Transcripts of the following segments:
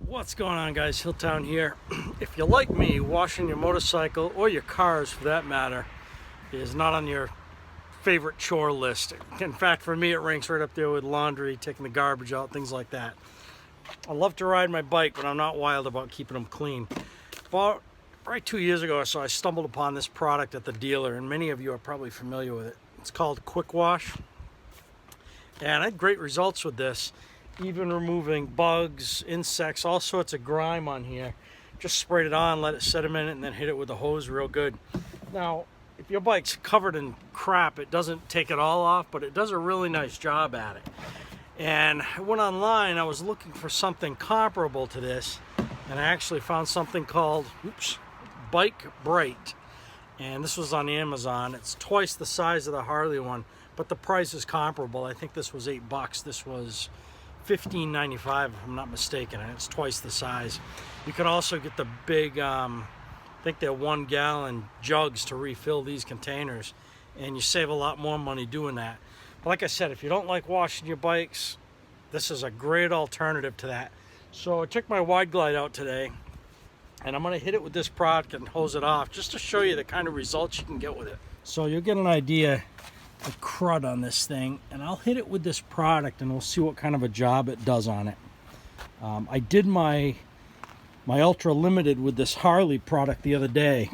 What's going on, guys? Hilltown here. If you like me, washing your motorcycle or your cars for that matter is not on your favorite chore list. In fact, for me it ranks right up there with laundry, taking the garbage out, things like that. I love to ride my bike, but I'm not wild about keeping them clean. About right 2 years ago or so, I stumbled upon this product at the dealer, and many of you are probably familiar with it. It's called Quick Wash, and I had great results with this. Even removing bugs, insects, all sorts of grime on here. Just sprayed it on, let it set a minute, and then hit it with a hose real good. Now, if your bike's covered in crap, it doesn't take it all off, but it does a really nice job at it. And I went online, I was looking for something comparable to this, and I actually found something called, Bike Brite. And this was on Amazon. It's twice the size of the Harley one, but the price is comparable. I think this was $8. This was $15.95 if I'm not mistaken, and it's twice the size. You can also get the big, I think they're 1 gallon jugs to refill these containers, and you save a lot more money doing that. But like I said, if you don't like washing your bikes, this is a great alternative to that. So I took my Wide Glide out today, and I'm going to hit it with this product and hose it off just to show you the kind of results you can get with it. So you'll get an idea the crud on this thing, and I'll hit it with this product and we'll see what kind of a job it does on it. I did my Ultra Limited with this Harley product the other day,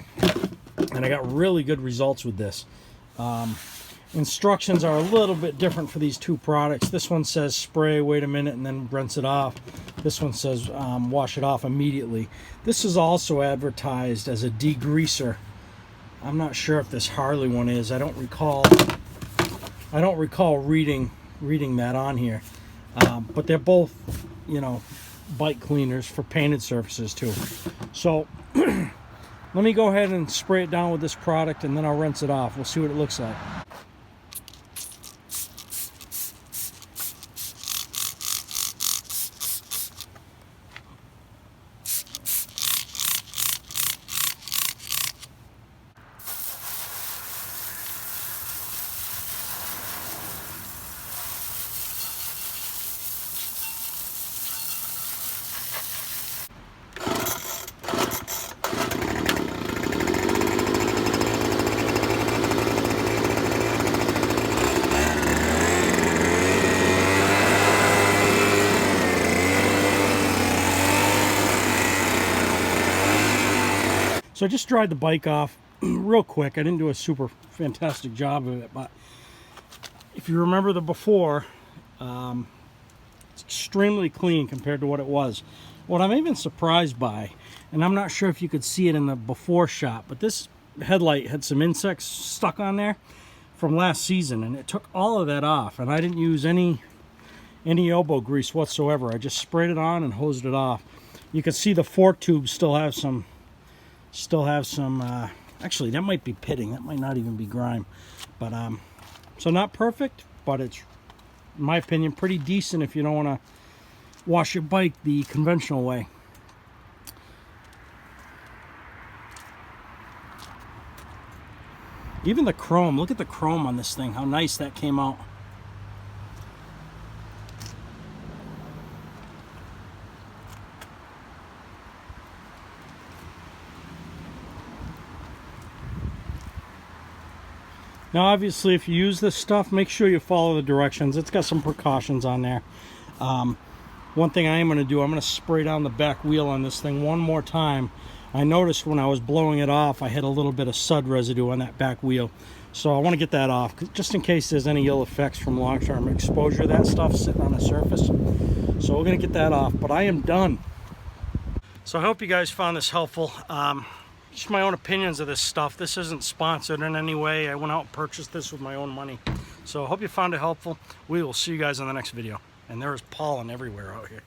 and I got really good results with this. Instructions are a little bit different for these two products. This one says spray, wait a minute, and then rinse it off. This one says wash it off immediately. This is also advertised as a degreaser. I'm not sure if this Harley one is. I don't recall reading that on here, but they're both, you know, bike cleaners for painted surfaces too. So let me go ahead and spray it down with this product, and then I'll rinse it off. We'll see what it looks like. So I just dried the bike off real quick. I didn't do a super fantastic job of it, but if you remember the before, it's extremely clean compared to what it was. What I'm even surprised by, and I'm not sure if you could see it in the before shot, but this headlight had some insects stuck on there from last season, and it took all of that off, and I didn't use any elbow grease whatsoever. I just sprayed it on and hosed it off. You can see the fork tubes still have some actually that might be pitting, that might not even be grime, but so not perfect, but it's, in my opinion, pretty decent if you don't want to wash your bike the conventional way. Even the chrome, look at the chrome on this thing, how nice that came out. Now obviously if you use this stuff, make sure you follow the directions. It's got some precautions on there. One thing I am going to do, I'm going to spray down the back wheel on this thing one more time. I noticed when I was blowing it off, I had a little bit of sud residue on that back wheel. So I want to get that off, just in case there's any ill effects from long-term exposure to that stuff sitting on the surface. So we're going to get that off, but I am done. So I hope you guys found this helpful. Just my own opinions of this stuff. This isn't sponsored in any way. I went out and purchased this with my own money. So I hope you found it helpful. We will see you guys in the next video. And there is pollen everywhere out here.